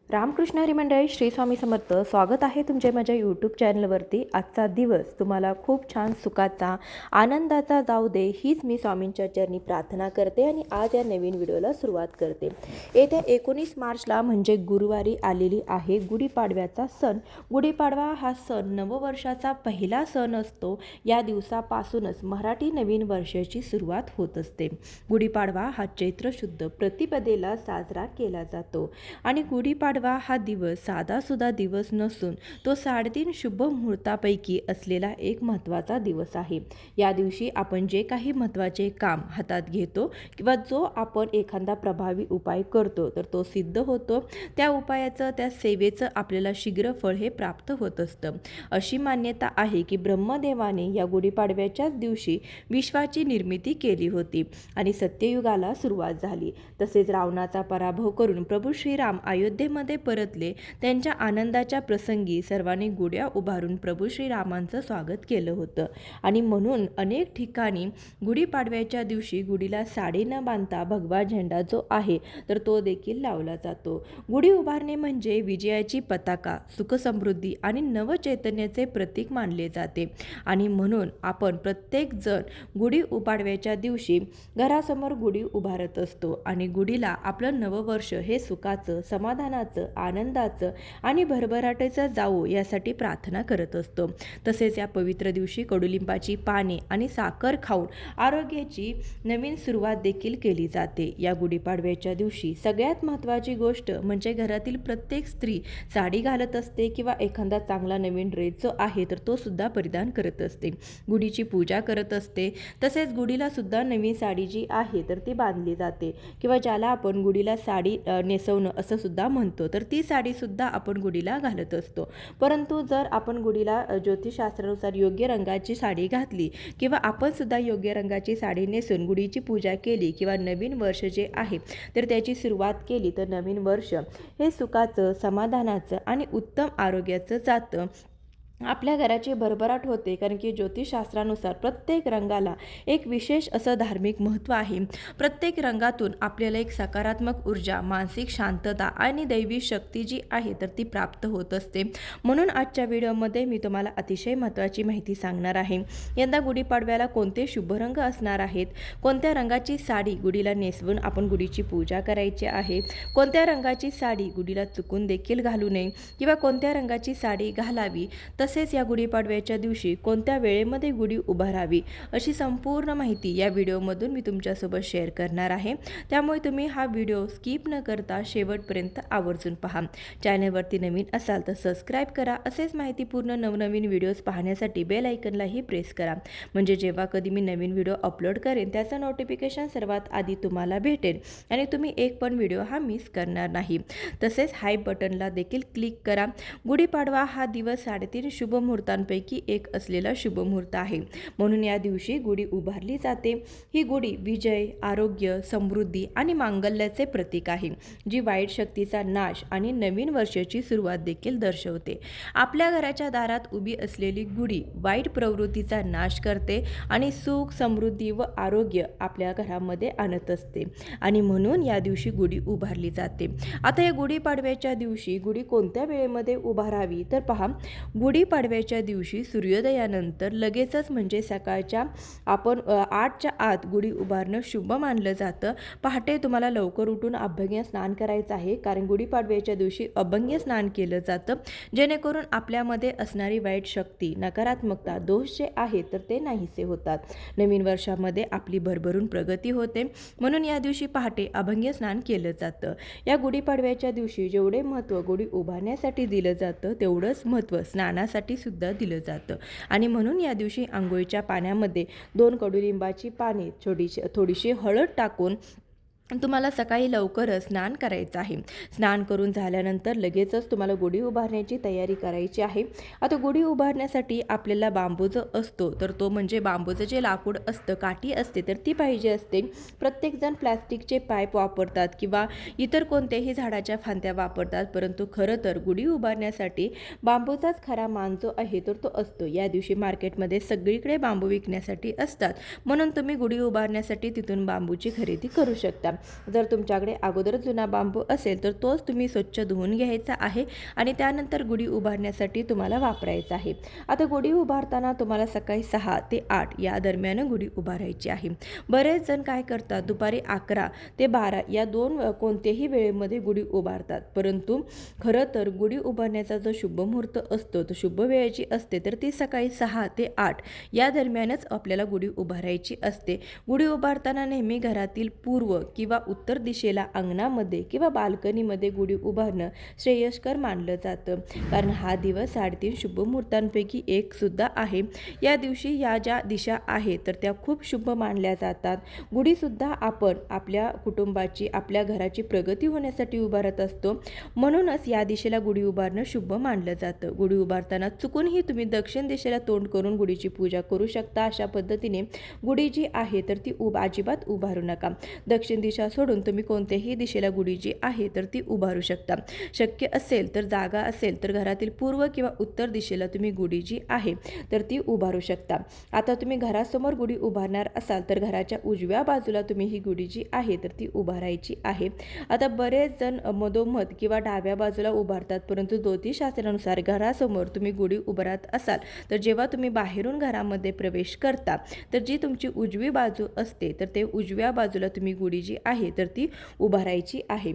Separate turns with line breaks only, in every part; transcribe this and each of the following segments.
रामकृष्ण हरी मंडळी, श्री स्वामी समर्थ. स्वागत आहे तुमचे माझ्या यूट्यूब चॅनलवरती. आजचा दिवस तुम्हाला खूप छान सुखाचा, आनंदाचा जाऊ दे, हीच मी स्वामींच्या चरणी प्रार्थना करते आणि आज या नवीन व्हिडिओला सुरुवात करते. येत्या 19 मार्चला म्हणजे गुरुवारी आलेली आहे गुढीपाडव्याचा सण. गुढीपाडवा हा सण नववर्षाचा पहिला सण असतो. या दिवसापासूनच मराठी नवीन वर्षाची सुरुवात होत असते. गुढीपाडवा हा चैत्र शुद्ध प्रतिपदेला साजरा केला जातो आणि गुढीपाडवा हा दिवस साधासुद्धा दिवस नसून तो 3.5 शुभ मुहूर्तापैकी असलेला एक महत्त्वाचा दिवस आहे. या दिवशी आपण जे काही महत्त्वाचे काम हातात घेतो किंवा जो आपण एखादा प्रभावी उपाय करतो तर तो सिद्ध होतो. त्या उपायाचं, त्या सेवेचं आपल्याला शीघ्र फळ हे प्राप्त होत असतं. अशी मान्यता आहे की ब्रह्मदेवाने या गुढीपाडव्याच्याच दिवशी विश्वाची निर्मिती केली होती आणि सत्ययुगाला सुरुवात झाली. तसेच रावणाचा पराभव करून प्रभू श्रीराम अयोध्येमध्ये परतले. त्यांच्या आनंदाच्या प्रसंगी सर्वांनी गुढ्या उभारून प्रभू श्रीरामांचं स्वागत केलं होतं आणि म्हणून अनेक ठिकाणी गुढीपाडव्याच्या दिवशी गुढीला साडी न बांधता भगवा झेंडा जो आहे तर तो देखील लावला जातो. गुढी उभारणे म्हणजे विजयाची पताका, सुखसमृद्धी आणि नवचैतन्याचे प्रतीक मानले जाते आणि म्हणून आपण प्रत्येक जण गुढी उभारण्याच्या दिवशी घरासमोर गुढी उभारत असतो आणि गुढीला आपलं नववर्ष हे सुखाचं, समाधानाचं, आनंदाचं आणि भरभराटीचं जावो यासाठी प्रार्थना करत असतो. तसेच या पवित्र दिवशी कडुलिंबाची पाने आणि साखर खाऊन आरोग्याची नवीन सुरुवात देखील केली जाते. या गुढीपाडव्याच्या दिवशी सगळ्यात महत्त्वाची गोष्ट म्हणजे घरातील प्रत्येक स्त्री साडी घालत असते किंवा एखादा चांगला नवीन ड्रेस जो आहे तर तो सुद्धा परिधान करत असते. गुढीची पूजा करत असते. तसेच गुढीला सुद्धा नवीन साडी जी आहे तर ती बांधली जाते किंवा ज्याला आपण गुढीला साडी नेसवणं असं सुद्धा म्हणतो तर ती साडीसुद्धा आपण गुढीला घालत असतो. परंतु जर आपण गुढीला ज्योतिषशास्त्रानुसार योग्य रंगाची साडी घातली किंवा आपण सुद्धा योग्य रंगाची साडी नेसून गुढीची पूजा केली किंवा नवीन वर्ष जे आहे तर त्याची सुरुवात केली तर नवीन वर्ष हे सुखाचं, समाधानाचं आणि उत्तम आरोग्याचं जातं. आपल्या घराची भरभराट होते कारण की ज्योतिषशास्त्रानुसार प्रत्येक रंगाला एक विशेष असं धार्मिक महत्त्व आहे. प्रत्येक रंगातून आपल्याला एक सकारात्मक ऊर्जा, मानसिक शांतता आणि दैवी शक्ती जी आहे तर ती प्राप्त होत असते. म्हणून आजच्या व्हिडिओमध्ये मी तुम्हाला अतिशय महत्त्वाची माहिती सांगणार आहे. यंदा गुढीपाडव्याला कोणते शुभ रंग असणार आहेत, कोणत्या रंगाची साडी गुढीला नेसवून आपण गुढीची पूजा करायची आहे, कोणत्या रंगाची साडी गुढीला चुकून देखील घालू नये किंवा कोणत्या रंगाची साडी घालावी, तसेच या गुढीपाडव्याच्या दिवशी कोणत्या वेळेमध्ये गुढी उभारावी अशी संपूर्ण माहिती या व्हिडिओमधून मी तुमच्यासोबत शेअर करणार आहे. त्यामुळे तुम्ही हा व्हिडिओ स्किप न करता शेवटपर्यंत आवर्जून पहा. चॅनलवरती नवीन असाल तर सबस्क्राईब करा. असेच माहितीपूर्ण नवनवीन व्हिडिओज पाहण्यासाठी बेल आयकनलाही प्रेस करा म्हणजे जेव्हा कधी मी नवीन व्हिडिओ अपलोड करेन त्याचं नोटिफिकेशन सर्वात आधी तुम्हाला भेटेल आणि तुम्ही एक पण व्हिडिओ हा मिस करणार नाही. तसेच हाय बटनला देखील क्लिक करा. गुढीपाडवा हा दिवस 3.5 शुभ मुहूर्तांपैकी एक असलेला शुभ मुहूर्त आहे. म्हणून या दिवशी गुढी उभारली जाते. ही गुढी विजय, आरोग्य, समृद्धी आणि मांगल्याचे प्रतीक आहे, जी वाईट शक्तीचा नाश आणि नवीन वर्षाची सुरुवात देखील दर्शवते. आपल्या घराच्या दारात उभी असलेली गुढी वाईट प्रवृत्तीचा नाश करते आणि सुख, समृद्धी व आरोग्य आपल्या घरामध्ये आणत असते आणि म्हणून या दिवशी गुढी उभारली जाते. आता या गुढीपाडव्याच्या दिवशी गुढी कोणत्या वेळेमध्ये उभारावी तर पहा. गुढीपाडव्याच्या दिवशी सूर्योदयानंतर लगेचच म्हणजे सकाळच्या आपण 8च्या आत गुढी उभारणं शुभ मानलं जातं. पहाटे तुम्हाला लवकर उठून अभ्यंग स्नान करायचं आहे कारण गुढीपाडव्याच्या दिवशी अभ्यंग स्नान केलं जातं जेणेकरून आपल्यामध्ये असणारी वाईट शक्ती, नकारात्मकता, दोष जे आहे तर ते नाहीसे होतात. नवीन वर्षामध्ये आपली भरभरून प्रगती होते. म्हणून या दिवशी पहाटे अभ्यंग स्नान केलं जातं. या गुढीपाडव्याच्या दिवशी जेवढे महत्त्व गुढी उभारण्यासाठी दिलं जातं तेवढंच महत्त्व स्नानासाठी सुद्धा दिलं जातं आणि म्हणून या दिवशी आंघोळीच्या पाण्यामध्ये 2 कडुलिंबाची पाने, थोडीशी हळद टाकून तुम्हाला सकाळी लवकरच स्नान करायचं आहे. स्नान करून झाल्यानंतर लगेचच तुम्हाला गुढी उभारण्याची तयारी करायची आहे. आता गुढी उभारण्यासाठी आपल्याला बांबू जो असतो तर तो म्हणजे बांबूचं जे लाकूड असतं, काठी असते तर ती पाहिजे असते. प्रत्येकजण प्लॅस्टिकचे पाईप वापरतात किंवा इतर कोणत्याही झाडाच्या फांद्या वापरतात, परंतु खरं तर गुढी उभारण्यासाठी बांबूचाच खरा मान जो आहे तर तो असतो. या दिवशी मार्केटमध्ये सगळीकडे बांबू विकण्यासाठी असतात म्हणून तुम्ही गुढी उभारण्यासाठी तिथून बांबूची खरेदी करू शकता. जर तुमच्याकडे अगोदर जुना बांबू असेल तर तोच तुम्ही स्वच्छ धुवून घ्यायचा आहे आणि त्यानंतर गुढी उभारण्यासाठी तुम्हाला वापरायचा आहे। आता गुढी उभारताना तुम्हाला सकाळी 6 ते 8 या दरम्यान गुढी उभारायची आहे। बरेच जण काय करतात, दुपारी 11 ते 12 या दोन कोणत्याही वेळेमध्ये गुढी उभारतात, परंतु खरं तर गुढी उभारण्याचा जो शुभ मुहूर्त असतो तो शुभ वेळेची असते तर ती सकाळी 6 ते 8 या दरम्यानच आपल्याला गुढी उभारायची असते। गुढी उभारताना नेहमी घरातील पूर्व किंवा उत्तर दिशेला अंगणामध्ये किंवा बाल्कनीमध्ये गुढी उभारणं श्रेयस्कर मानलं जातं, कारण हा दिवस 3.5 शुभ मुहूर्तांपैकी एक सुद्धा आहे। या दिवशी या ज्या दिशा आहेत तर त्या खूप शुभ मानल्या जातात। गुढीसुद्धा आपण आपल्या कुटुंबाची आपल्या घराची प्रगती होण्यासाठी उभारत असतो, म्हणूनच या दिशेला गुढी उभारणं शुभ मानलं जातं। गुढी उभारताना चुकूनही तुम्ही दक्षिण दिशेला तोंड करून गुढीची पूजा करू शकता। अशा पद्धतीने गुढी जी आहे तर ती अजिबात उभारू नका। दक्षिण दिशा सोडून तुम्ही कोणत्याही दिशेला गुढी जी आहे तर ती उभारू शकता। शक्य असेल तर जागा असेल तर घरातील पूर्व किंवा उत्तर दिशेला तुम्ही गुढी जी आहे तर ती उभारू शकता। आता तुम्ही घरासमोर गुढी उभारणार असाल तर घराच्या उजव्या बाजूला तुम्ही ही गुढी जी आहे तर ती उभारायची आहे। आता बरेच जण मधोमध किंवा डाव्या बाजूला उभारतात, परंतु ज्योतिषशास्त्रानुसार घरासमोर तुम्ही गुढी उभारत असाल तर जेव्हा तुम्ही बाहेरून घरामध्ये प्रवेश करता तर जी तुमची उजवी बाजू असते तर ते उजव्या बाजूला तुम्ही गुढी जी आहे तर ती उभारायची आहे।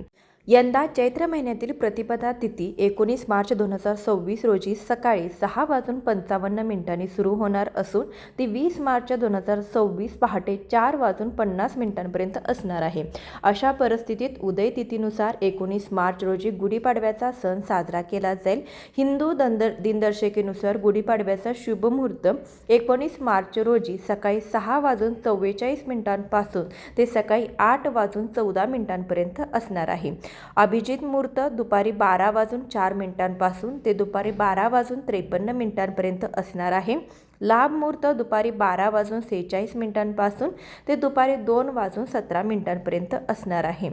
यंदा चैत्र महिन्यातील प्रतिपदा तिथी 19 मार्च 2026 रोजी सकाळी 6:55 सुरू होणार असून ती 20 मार्च 2026 पहाटे 4:50 असणार आहे। अशा परिस्थितीत उदय तिथीनुसार 19 मार्च रोजी गुढीपाडव्याचा सण साजरा केला जाईल। हिंदू दिनदर्शिकेनुसार गुढीपाडव्याचा शुभ मुहूर्त 19 मार्च रोजी सकाळी 6:44 पासून ते सकाळी 8:14 असणार आहे। अभिजित मुहूर्त दुपारी 12:04 पासून ते दुपारी 12:53 असणार आहे। लाभ मुहूर्त दुपारी 12:46 पासून ते दुपारी 2:17 असणार आहे।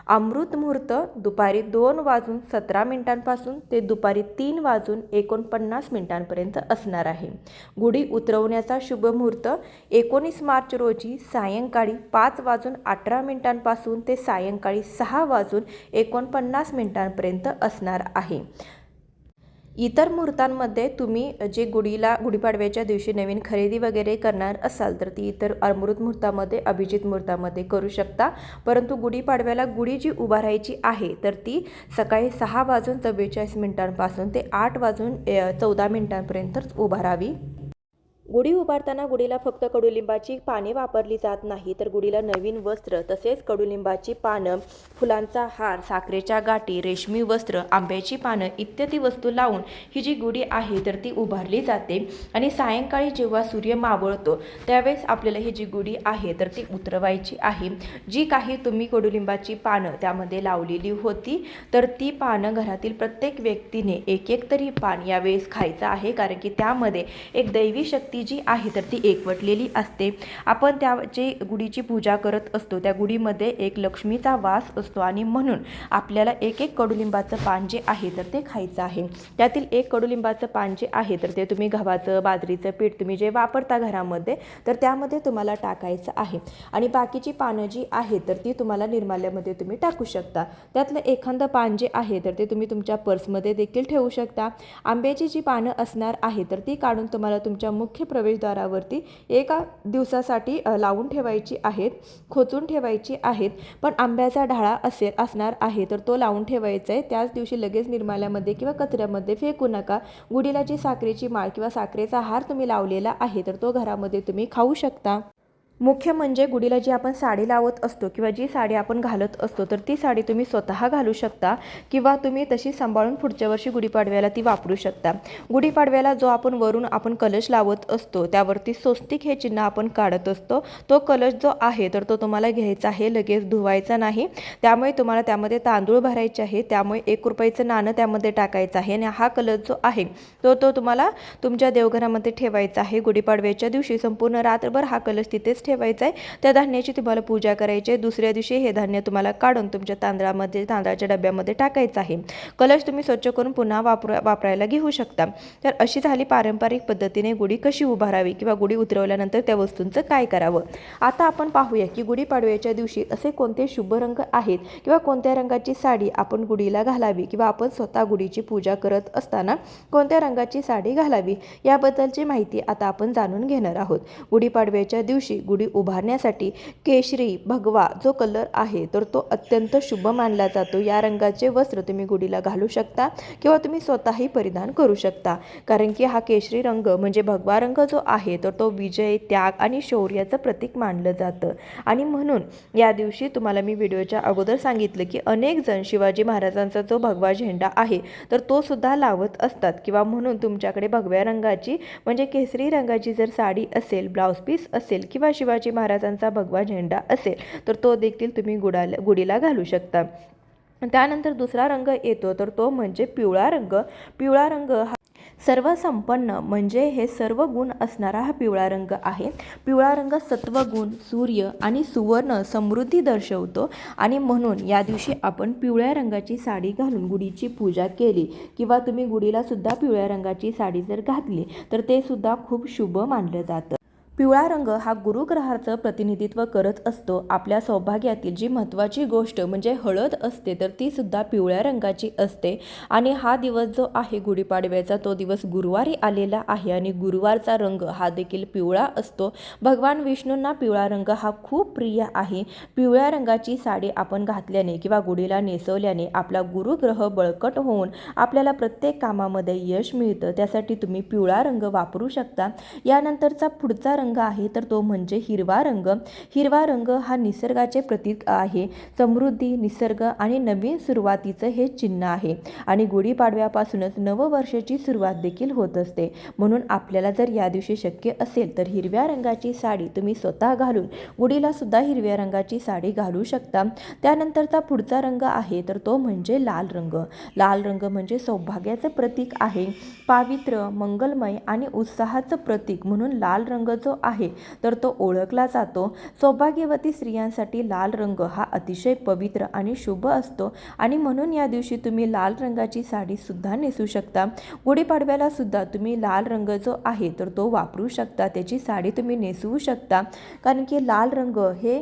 अमृत मुहूर्त दुपारी 2:17 पासून ते दुपारी 3:49 असणार आहे। गुढी उतरवण्याचा शुभ मुहूर्त 19 मार्च रोजी सायंकाळी 5:18 पासून ते सायंकाळी 6:49 असणार आहे। इतर मुहूर्तांमध्ये तुम्ही जे गुढीपाडव्याच्या दिवशी नवीन खरेदी वगैरे करणार असाल तर ती इतर अमृत मुहूर्तामध्ये अभिजित मुहूर्तामध्ये करू शकता, परंतु गुढीपाडव्याला गुढी जी उभारायची आहे तर ती सकाळी 6:44 पासून ते 8:14 उभारावी। गुढी उभारताना गुढीला फक्त कडुलिंबाची पाने वापरली जात नाही तर गुढीला नवीन वस्त्र तसेच कडुलिंबाची पानं, फुलांचा हार, साखरेच्या गाठी, रेशमी वस्त्र, आंब्याची पानं इत्यादी वस्तू लावून ही जी गुढी आहे तर ती उभारली जाते आणि सायंकाळी जेव्हा सूर्य मावळतो त्यावेळेस आपल्याला ही जी गुढी आहे तर ती उतरवायची आहे। जी काही तुम्ही कडुलिंबाची पानं त्यामध्ये लावलेली होती तर ती पानं घरातील प्रत्येक व्यक्तीने एक एक तरी पान यावेळेस खायचं आहे, कारण की त्यामध्ये एक दैवी शक्ती जी आहे तर ती एकवटलेली असते। आपण त्याची गुढीची पूजा करत असतो, त्या गुढीमध्ये एक लक्ष्मीचा वास असतो आणि म्हणून आपल्याला एक एक कडुलिंबाचं पान जे आहे तर ते खायचं आहे। त्यातील एक कडुलिंबाचं पान जे आहे तर ते तुम्ही गव्हाचं बाजरीचं पीठ तुम्ही जे वापरता घरामध्ये तर त्यामध्ये तुम्हाला टाकायचं आहे आणि बाकीची पानं जी आहेत तर ती तुम्हाला निर्माल्यामध्ये तुम्ही टाकू शकता। त्यातलं एखादं पान जे आहे तर ते तुम्ही तुमच्या पर्समध्ये देखील ठेवू शकता। आंब्याची जी पानं असणार आहे तर ती काढून तुम्हाला तुमच्या मुख्य प्रवेशद्वारावरती एका दिवसासाठी लावून ठेवायची आहेत, खोचून ठेवायची आहेत। पण आंब्याचा ढाळा असणार आहे तर तो लावून ठेवायचा आहे, त्याच दिवशी लगेच निर्माल्यामध्ये किंवा कचऱ्यामध्ये फेकू नका। गुढीला जी साखरेची माळ किंवा साखरेचा हार तुम्ही लावलेला आहे तर तो घरामध्ये तुम्ही खाऊ शकता। मुख्य म्हणजे गुढीला जी आपण साडी लावत असतो किंवा जी साडी आपण घालत असतो तर ती साडी तुम्ही स्वतः घालू शकता किंवा तुम्ही तशी सांभाळून पुढच्या वर्षी गुढीपाडव्याला ती वापरू शकता। गुढीपाडव्याला जो आपण कलश लावत असतो त्यावरती स्वस्तिक हे चिन्ह आपण काढत असतो, तो कलश जो आहे तर तो तुम्हाला घ्यायचा आहे, लगेच धुवायचा नाही। त्यामुळे तुम्हाला त्यामध्ये तांदूळ भरायचे आहे, त्यामुळे 1 रुपयाचं नाणं त्यामध्ये टाकायचं आहे आणि हा कलश जो आहे तो तुम्हाला तुमच्या देवघरामध्ये ठेवायचा आहे। गुढीपाडव्याच्या दिवशी संपूर्ण रात्रभर हा कलश तिथेच ठेवायचं आहे. त्या धान्याची तुम्हाला पूजा करायची आहे. दुसऱ्या दिवशी हे धान्य तुम्हाला काढून तुमच्या तांदळाच्या डब्यामध्ये टाकायचं आहे. कलश तुम्ही स्वच्छ करून पुन्हा वापरायला घेऊ शकता. तर अशी झाली पारंपरिक पद्धतीने गुढी कशी उभारावी किंवा गुढी उतरवल्यानंतर त्या वस्तूंचं काय करावं. आता आपण पाहूया की गुढीपाडव्याच्या दिवशी असे कोणते शुभ रंग आहेत किंवा कोणत्या रंगाची साडी आपण गुढीला घालावी किंवा आपण स्वतः गुढीची पूजा करत असताना कोणत्या रंगाची साडी घालावी याबद्दलची माहिती आता आपण जाणून घेणार आहोत. गुढीपाडव्याच्या दिवशी गुढी उभारण्यासाठी केशरी भगवा जो कलर आहे तर तो अत्यंत शुभ मानला जातो. या रंगाचे वस्त्र तुम्ही गुढीला घालू शकता किंवा तुम्ही स्वतःही परिधान करू शकता. कारण की हा केशरी रंग म्हणजे भगवा रंग जो आहे तर तो विजय, त्याग आणि शौर्याचं प्रतीक मानलं जातं. आणि म्हणून या दिवशी तुम्हाला मी व्हिडिओच्या अगोदर सांगितलं की अनेक जण शिवाजी महाराजांचा जो भगवा झेंडा आहे तर तो सुद्धा लावत असतात किंवा म्हणून तुमच्याकडे भगव्या रंगाची म्हणजे केसरी रंगाची जर साडी असेल, ब्लाउज पीस असेल किंवा शिवाजी महाराजांचा भगवा झेंडा असेल तर तो देखील तुम्ही गुढीला घालू शकता. त्यानंतर दुसरा रंग येतो तर तो म्हणजे पिवळा रंग. पिवळा रंग हा सर्वसंपन्न म्हणजे हे सर्व गुण असणारा हा पिवळा रंग आहे. पिवळा रंग सत्वगुण, सूर्य आणि सुवर्ण समृद्धी दर्शवतो आणि म्हणून या दिवशी आपण पिवळ्या रंगाची साडी घालून गुढीची पूजा केली किंवा तुम्ही गुढीला सुद्धा पिवळ्या रंगाची साडी जर घातली तर ते सुद्धा खूप शुभ मानलं जातं. पिवळा रंग हा गुरुग्रहाचं प्रतिनिधित्व करत असतो. आपल्या सौभाग्यातील जी महत्त्वाची गोष्ट म्हणजे हळद असते तर ती सुद्धा पिवळ्या रंगाची असते आणि हा दिवस जो आहे गुढीपाडव्याचा तो दिवस गुरुवारी आलेला आहे आणि गुरुवारचा रंग हा देखील पिवळा असतो. भगवान विष्णूंना पिवळा रंग हा खूप प्रिय आहे. पिवळ्या रंगाची साडी आपण घातल्याने किंवा गुढीला नेसवल्याने आपला गुरुग्रह बळकट होऊन आपल्याला प्रत्येक कामामध्ये यश मिळतं. त्यासाठी तुम्ही पिवळा रंग वापरू शकता. यानंतरचा पुढचा रंग आहे तर तो म्हणजे हिरवा रंग. हिरवा रंग हा निसर्गाचे प्रतीक आहे. समृद्धी, निसर्ग आणि नवीन सुरुवातीचं हे चिन्ह आहे आणि गुढीपाडव्यापासूनच नववर्षाची सुरुवात देखील होत असते. म्हणून आपल्याला जर या दिवशी शक्य असेल तर हिरव्या रंगाची साडी तुम्ही स्वतः घालून गुढीला सुद्धा हिरव्या रंगाची साडी घालू शकता. त्यानंतरचा पुढचा रंग आहे तर तो म्हणजे लाल रंग. लाल रंग म्हणजे सौभाग्याचं प्रतीक आहे. पावित्र्य, मंगलमय आणि उत्साहाचं प्रतीक म्हणून लाल रंग जो आहे तर तो ओळखला जातो. सौभाग्यवती स्त्रियांसाठी लाल रंग हा अतिशय पवित्र आणि शुभ असतो आणि म्हणून या दिवशी तुम्ही लाल रंगाची साडी सुद्धा नेसू शकता. गुढीपाडव्याला सुद्धा तुम्ही लाल रंग जो आहे तर तो वापरू शकता. त्याची साडी तुम्ही नेसवू शकता कारण की लाल रंग हे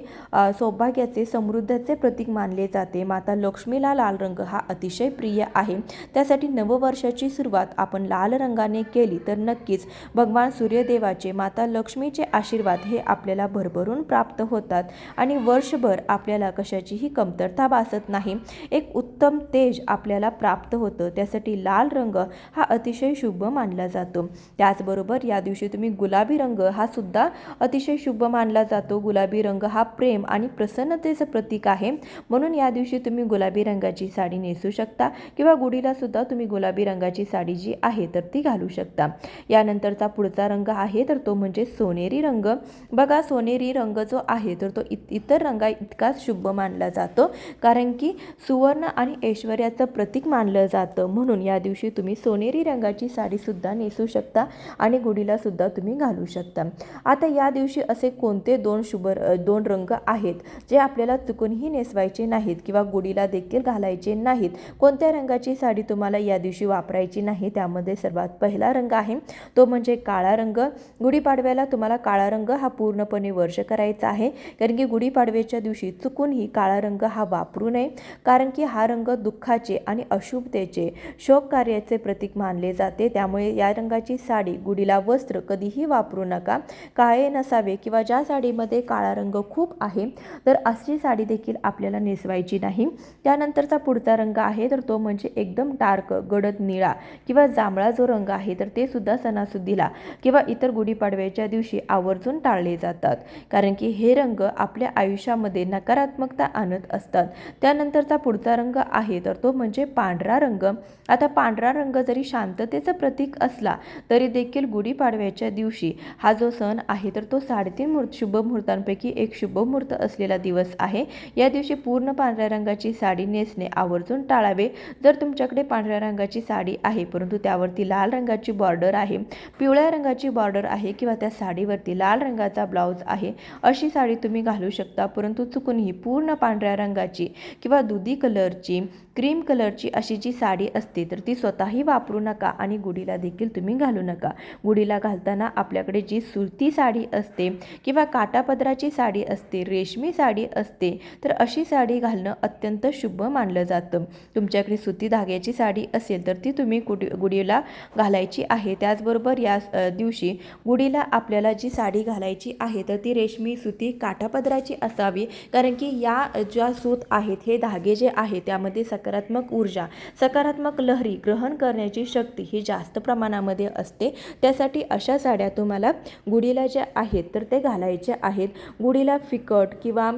सौभाग्याचे, समृद्धीचे प्रतीक मानले जाते. माता लक्ष्मीला लाल रंग हा अतिशय प्रिय आहे. त्यासाठी नववर्षाची सुरुवात आपण लाल रंगाने केली तर नक्कीच भगवान सूर्यदेवाचे, माता लक्ष्मीचे आशीर्वाद हे आपल्याला भरभरून प्राप्त होतात आणि वर्षभर आपल्याला कशाचीही कमतरता भासत नाही. एक उत्तम तेज आपल्याला प्राप्त होतं. त्यासाठी लाल रंग हा अतिशय शुभ मानला जातो. त्याचबरोबर या दिवशी तुम्ही गुलाबी रंग हा सुद्धा अतिशय शुभ मानला जातो. गुलाबी रंग हा प्रेम आणि प्रसन्नतेचं प्रतीक आहे. म्हणून या दिवशी तुम्ही गुलाबी रंगाची साडी नेसू शकता किंवा गुढीला सुद्धा तुम्ही गुलाबी रंगाची साडी जी आहे तर ती घालू शकता. यानंतरचा पुढचा रंग आहे तर तो म्हणजे सोनेरी रंग. बघा, सोनेरी रंग जो आहे तर तो इतर रंगा इतकाच शुभ मानला जातो कारण की सुवर्ण आणि ऐश्वर्याचं प्रतीक मानलं जातं. म्हणून या दिवशी तुम्ही सोनेरी रंगाची साडी सुद्धा नेसू शकता आणि गुढीला सुद्धा तुम्ही घालू शकता. आता या दिवशी असे कोणते दोन रंग आहेत जे आपल्याला चुकूनही नेसवायचे नाहीत किंवा गुढीला देखील घालायचे नाहीत. कोणत्या रंगाची साडी तुम्हाला या दिवशी वापरायची नाही त्यामध्ये सर्वात पहिला रंग आहे तो म्हणजे काळा रंग. गुढीपाडव्याला तुम्हाला काळा रंग हा पूर्णपणे वर्ष करायचा आहे कारण की गुढीपाडव्याच्या दिवशी चुकूनही काळा रंग हा वापरू नये कारण की हा रंग दुःखाचे आणि अशुभतेचे, शोक कार्याचे प्रतीक मानले जाते. त्यामुळे या रंगाची साडी, गुढीला वस्त्र कधीही वापरू नका. काळे नसावे किंवा ज्या साडीमध्ये काळा रंग खूप आहे तर अशी साडी देखील आपल्याला नेसवायची नाही. त्यानंतरचा पुढचा रंग आहे तर तो म्हणजे एकदम डार्क गडद निळा किंवा जांभळा जो रंग आहे तर ते सुद्धा सणासुदीला किंवा इतर गुढीपाडव्याच्या दिवशी आवर्जून टाळले जातात कारण की हे रंग आपल्या आयुष्यामध्ये नकारात्मकता आणत असतात. त्यानंतरचा पुढचा रंग आहे तर तो म्हणजे पांढरा रंग. आता पांढरा रंग जरी शांततेचं प्रतीक असला तरी देखील गुढीपाडव्याच्या दिवशी हा जो सण आहे तर तो 3.5 शुभ मुहूर्तांपैकी एक शुभ मुहूर्त असलेला दिवस आहे. या दिवशी पूर्ण पांढऱ्या रंगाची साडी नेसणे आवर्जून टाळावे. जर तुमच्याकडे पांढऱ्या रंगाची साडी आहे परंतु त्यावरती लाल रंगाची बॉर्डर आहे, पिवळ्या रंगाची बॉर्डर आहे किंवा त्या साडी साडीवरती लाल रंगाचा ब्लाऊज आहे अशी साडी तुम्ही घालू शकता, परंतु चुकूनही पूर्ण पांढऱ्या रंगाची किंवा दुधी कलरची, क्रीम कलरची अशी जी साडी असते तर ती स्वतःही वापरू नका आणि गुढीला देखील तुम्ही घालू नका. गुढीला घालताना आपल्याकडे जी सुरती साडी असते किंवा काठापदराची साडी असते, रेशमी साडी असते, तर अशी साडी घालणं अत्यंत शुभ मानलं जातं. तुमच्याकडे सुती धाग्याची साडी असेल तर ती तुम्ही गुढीला घालायची आहे. त्याचबरोबर या दिवशी गुढीला आपल्याला जी साडी घालायची आहे तर ती रेशमी सुती काठापदराची असावी, कारण की या ज्या सूत आहेत हे धागे जे आहे त्यामध्ये सकारात्मक ऊर्जा, सकारात्मक लहरी ग्रहण करण्याची शक्ती ही जास्त प्रमाणामध्ये असते. त्यासाठी अशा साड्या तुम्हाला गुढीला ज्या आहेत तर ते घालायचे आहेत. गुढीला फिकट किंवा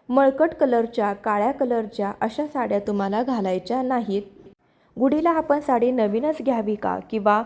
मळकट कलरच्या, काळ्या कलरच्या अशा साड्या तुम्हाला घालायच्या नाहीत. गुढीला आपण साडी नवीनच घ्यावी का किंवा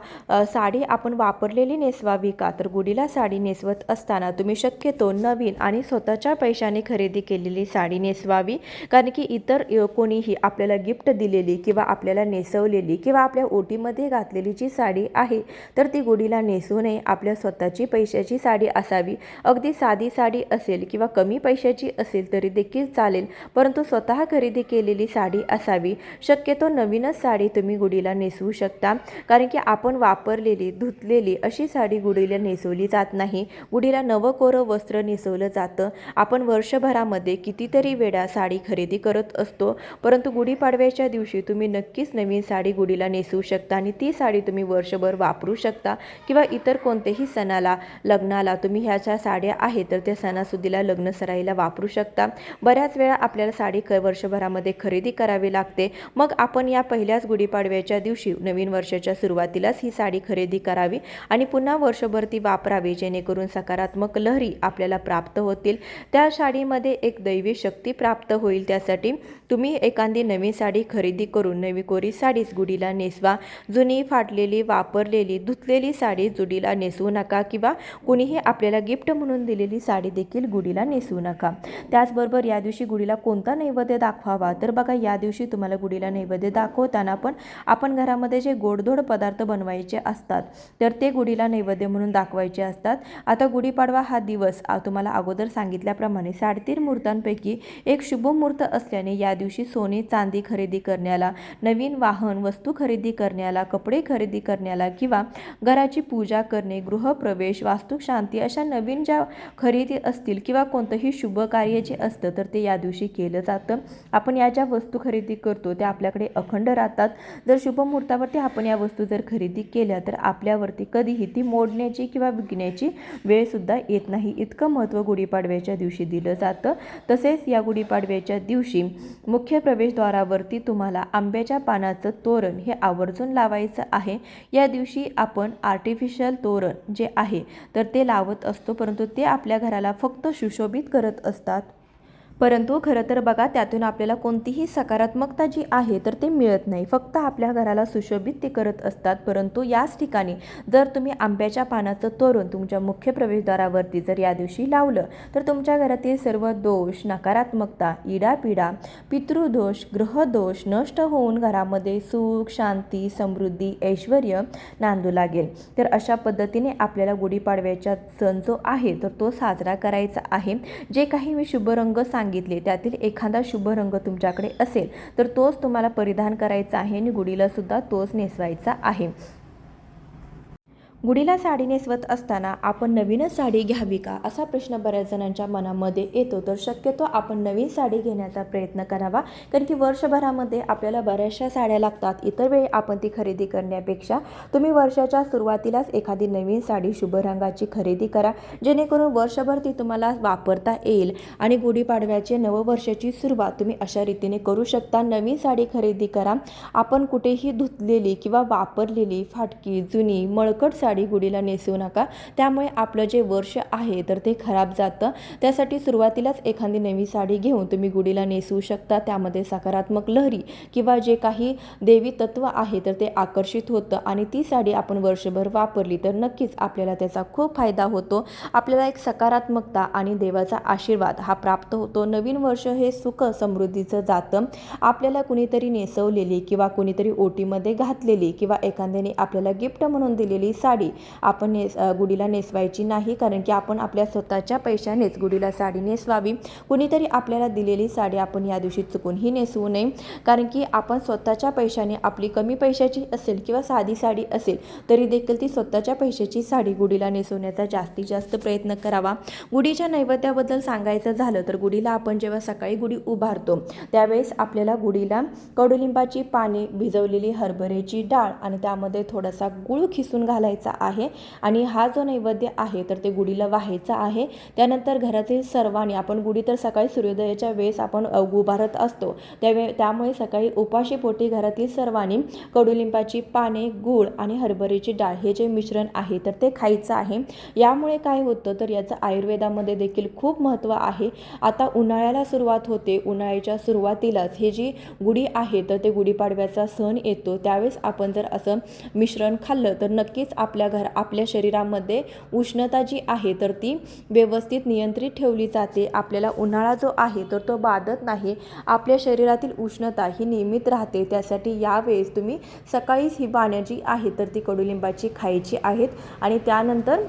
साडी आपण वापरलेली नेसवावी का, तर गुढीला साडी नेसवत असताना तुम्ही शक्यतो नवीन आणि स्वतःच्या पैशाने खरेदी केलेली साडी नेसवावी, कारण की इतर कोणीही आपल्याला गिफ्ट दिलेली किंवा आपल्याला नेसवलेली किंवा आपल्या ओटीमध्ये घातलेली जी साडी आहे तर ती गुढीला नेसवू नये. आपल्या स्वतःची पैशाची साडी असावी. अगदी साधी साडी असेल किंवा कमी पैशाची असेल तरी देखील चालेल, परंतु स्वतः खरेदी केलेली साडी असावी. शक्यतो नवीनच साडी तुम्ही गुढीला नेसवू शकता, कारण की आपण वापरलेली, धुतलेली अशी साडी गुढीला नेसवली जात नाही. गुढीला नवकोरं वस्त्र नेसवलं जातं. आपण वर्षभरामध्ये कितीतरी वेळा साडी खरेदी करत असतो, परंतु गुढीपाडव्याच्या दिवशी तुम्ही नक्कीच नवीन साडी गुढीला नेसवू शकता आणि ती साडी तुम्ही वर्षभर वापरू शकता किंवा इतर कोणत्याही सणाला, लग्नाला तुम्ही ह्याच्या साड्या आहेत तर त्या सणासुदीला, लग्न सराईला वापरू शकता. बऱ्याच वेळा आपल्याला साडी वर्षभरामध्ये खरेदी करावी लागते, मग आपण या पहिल्याच गुढीपाडव्याच्या दिवशी नवीन वर्षाच्या सुरुवातीलाच ही साडी खरेदी करावी आणि पुन्हा वर्षभर ती वापरावी, जेणेकरून सकारात्मक लहरी आपल्याला प्राप्त होतील. त्या साडीमध्ये एक दैवी शक्ती प्राप्त होईल. त्यासाठी तुम्ही एखादी नवीन साडी खरेदी करून नवी कोरी साडीच गुढीला नेसवा. जुनी, फाटलेली, वापरलेली, धुतलेली साडी गुढीला नेसवू नका किंवा कुणीही आपल्याला गिफ्ट म्हणून दिलेली साडी देखील गुढीला नेसवू नका. त्याचबरोबर या दिवशी गुढीला कोणता नैवेद्य दाखवावा, तर बघा या दिवशी तुम्हाला गुढीला नैवेद्य दाखवताना पण आपण घरामध्ये जे गोडधोड पदार्थ बनवायचे असतात तर ते गुढीला नैवेद्य म्हणून दाखवायचे असतात. आता गुढीपाडवा हा दिवस तुम्हाला अगोदर सांगितल्याप्रमाणे 3.5 मुहूर्तांपैकी एक शुभ मुहूर्त असल्याने या दिवशी सोने चांदी खरेदी करण्याला, नवीन वाहन वस्तू खरेदी करण्याला, कपडे खरेदी करण्याला किंवा घराची पूजा करणे, गृहप्रवेश, वास्तुशांती अशा नवीन ज्या खरेदी असतील किंवा कोणतंही शुभ कार्य जे असतं तर ते या दिवशी केलं जातं. आपण या ज्या वस्तू खरेदी करतो त्या आपल्याकडे अखंड राहतात. जर शुभ मुहूर्तावरती आपण या वस्तू जर खरेदी केल्या तर आपल्यावरती कधीही ती मोडण्याची किंवा विकण्याची वेळसुद्धा येत नाही. इतकं महत्त्व गुढीपाडव्याच्या दिवशी दिलं जातं. तसेच या गुढीपाडव्याच्या दिवशी मुख्य प्रवेशद्वारावरती तुम्हाला आंब्याच्या पानाचं तोरण हे आवर्जून लावायचं आहे. या दिवशी आपण आर्टिफिशियल तोरण जे आहे तर ते लावत असतो, परंतु ते आपल्या घराला फक्त सुशोभित करत असतात. परंतु खरं तर बघा त्यातून आपल्याला कोणतीही सकारात्मकता जी आहे तर ते मिळत नाही, फक्त आपल्या घराला सुशोभित ते करत असतात. परंतु याच ठिकाणी जर तुम्ही आंब्याच्या पानाचं तोरण तुमच्या मुख्य प्रवेशद्वारावरती जर या दिवशी लावलं तर तुमच्या घरातील सर्व दोष, नकारात्मकता, इडापिडा, पितृदोष, ग्रहदोष नष्ट होऊन घरामध्ये सुख, शांती, समृद्धी, ऐश्वर नांदू लागेल. तर अशा पद्धतीने आपल्याला गुढीपाडव्याचा सण जो आहे तर तो साजरा करायचा आहे. जे काही मी शुभ रंग सांगितले त्यातील एखादा शुभ रंग तुमच्याकडे असेल तर तोच तुम्हाला परिधान करायचा आहे आणि गुढीला सुद्धा तोच नेसवायचा आहे. गुढीला साडी नेसवत असताना आपण नवीनच साडी घ्यावी का असा प्रश्न बऱ्याच जणांच्या मनामध्ये येतो. तर शक्यतो आपण नवीन साडी घेण्याचा प्रयत्न करावा, कारण की वर्षभरामध्ये आपल्याला बऱ्याचशा साड्या लागतात. इतर वेळी आपण ती खरेदी करण्यापेक्षा तुम्ही वर्षाच्या सुरुवातीलाच एखादी नवीन साडी शुभ रंगाची खरेदी करा, जेणेकरून वर्षभर ती तुम्हाला वापरता येईल आणि गुढीपाडव्याचे नववर्षाची सुरुवात तुम्ही अशा रीतीने करू शकता. नवीन साडी खरेदी करा. आपण कुठेही धुतलेली किंवा वापरलेली, फाटकी, जुनी, मळकट साडी गुढीला नेसवू नका, त्यामुळे आपलं जे वर्ष आहे तर ते खराब जातं. त्यासाठी सुरुवातीलाच एखादी नवी साडी घेऊन तुम्ही गुढीला नेसवू शकता. त्यामध्ये सकारात्मक लहरी किंवा जे काही देवी तत्व आहे तर ते आकर्षित होतं आणि ती साडी आपण वर्षभर वापरली तर नक्कीच आपल्याला त्याचा खूप फायदा होतो. आपल्याला एक सकारात्मकता आणि देवाचा आशीर्वाद हा प्राप्त होतो. नवीन वर्ष हे सुख समृद्धीचं जातं. आपल्याला कुणीतरी नेसवलेली किंवा कुणीतरी ओटीमध्ये घातलेली किंवा एखाद्याने आपल्याला गिफ्ट म्हणून दिलेली साडी साडी आपण गुढीला नेसवायची नाही, कारण की आपण आपल्या स्वतःच्या पैशानेच गुढीला साडी नेसवावी. कुणीतरी आपल्याला दिलेली साडी आपण या दिवशी चुकूनही नेसवू नये, कारण की आपण स्वतःच्या पैशाने आपली कमी पैशाची असेल किंवा साधी साडी असेल तरी देखील ती स्वतःच्या पैशाची साडी गुढीला नेसवण्याचा जास्तीत जास्त प्रयत्न करावा. गुढीच्या नैवेद्याबद्दल सांगायचं झालं तर गुढीला आपण जेव्हा सकाळी गुढी उभारतो त्यावेळेस आपल्याला गुढीला कडुलिंबाची पाने, भिजवलेली हरभऱ्याची डाळ आणि त्यामध्ये थोडासा गुळ खिसून घालायचा आहे आणि हा जो नैवेद्य आहे तर ते गुढीला व्हायचा आहे. त्यानंतर घरातील सर्वांनी, आपण गुढी तर सकाळी सूर्योदयाच्या वेळेस आपण उभारत असतो त्यामुळे सकाळी उपाशी पोटी घरातील सर्वांनी कडुलिंबाची पाने, गूळ आणि हरभऱ्याची डाळ हे जे मिश्रण आहे तर ते खायचं आहे. यामुळे काय होतं तर याचं आयुर्वेदामध्ये देखील खूप महत्त्व आहे. आता उन्हाळ्याला सुरुवात होते, उन्हाळ्याच्या सुरुवातीलाच हे जी गुढी आहे तर ते गुढीपाडव्याचा सण येतो. त्यावेळेस आपण जर असं मिश्रण खाल्लं तर नक्कीच आपल्या शरीरामध्ये उष्णता जी आहे तर ती व्यवस्थित नियंत्रित ठेवली जाते. आपल्याला उन्हाळा जो आहे तर तो बाधत नाही, आपल्या शरीरातील उष्णता ही नियमित राहते. त्यासाठी यावेळेस तुम्ही सकाळीच ही पाने जी आहे तर ती कडुलिंबाची खायची आहेत. आणि त्यानंतर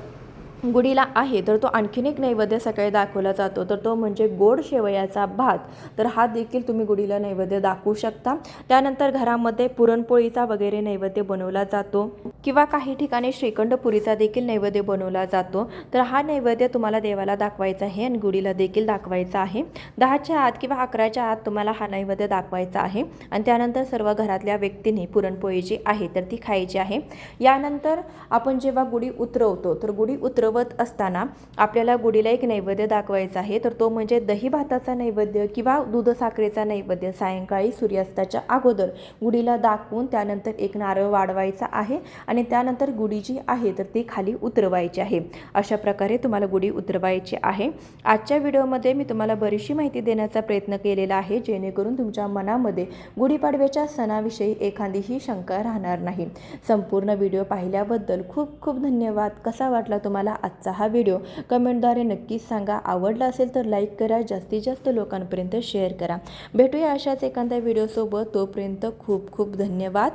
गुढीला आहे तर तो आणखीन एक नैवेद्य सकाळी दाखवला जातो तर तो म्हणजे गोड शेवयाचा भात. तर हा देखील तुम्ही गुढीला नैवेद्य दाखवू शकता. त्यानंतर घरामध्ये पुरणपोळीचा वगैरे नैवेद्य बनवला जातो किंवा काही ठिकाणी श्रीखंड पुरीचा देखील नैवेद्य बनवला जातो. तर हा नैवेद्य तुम्हाला देवाला दाखवायचा आहे आणि गुढीला देखील दाखवायचा आहे. 10च्या आत किंवा 11च्या आत तुम्हाला हा नैवेद्य दाखवायचा आहे आणि त्यानंतर सर्व घरातल्या व्यक्तींनी पुरणपोळी जी आहे तर ती खायची आहे. यानंतर आपण जेव्हा गुढी उतरवतो तर गुढी उतरवत असताना आपल्याला गुढीला एक नैवेद्य दाखवायचा आहे तर तो म्हणजे दही भाताचा नैवेद्य किंवा दूध साखरेचा नैवेद्य सायंकाळी सूर्यास्ताच्या अगोदर गुढीला दाखवून त्यानंतर एक नारळ वाढवायचा आहे आणि त्यानंतर गुढी जी आहे तर ती खाली उतरवायची आहे. अशा प्रकारे तुम्हाला गुढी उतरवायची आहे. आजच्या व्हिडिओमध्ये मी तुम्हाला बरीचशी माहिती देण्याचा प्रयत्न केलेला आहे जेणेकरून तुमच्या मनामध्ये गुढीपाडव्याच्या सणाविषयी एखादीही शंका राहणार नाही. संपूर्ण व्हिडिओ पाहिल्याबद्दल खूप खूप धन्यवाद. कसा वाटला तुम्हाला आजचा हा व्हिडिओ कमेंटद्वारे नक्कीच सांगा. आवडला असेल तर लाईक करा, जास्तीत जास्त लोकांपर्यंत शेअर करा. भेटूया अशाच एखाद्या व्हिडिओसोबत. तोपर्यंत खूप खूप धन्यवाद.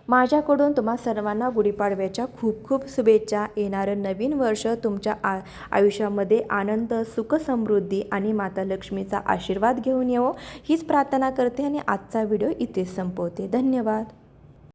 माझ्याकडून तुम्हा सर्वांना गुढीपाडव्याच्या खूप खूप शुभेच्छा. येणारं नवीन वर्ष तुमच्या आयुष्यामध्ये आनंद, सुख, समृद्धी आणि माता लक्ष्मीचा आशीर्वाद घेऊन येवो हीच प्रार्थना करते आणि आजचा व्हिडिओ इथेच संपवते. धन्यवाद.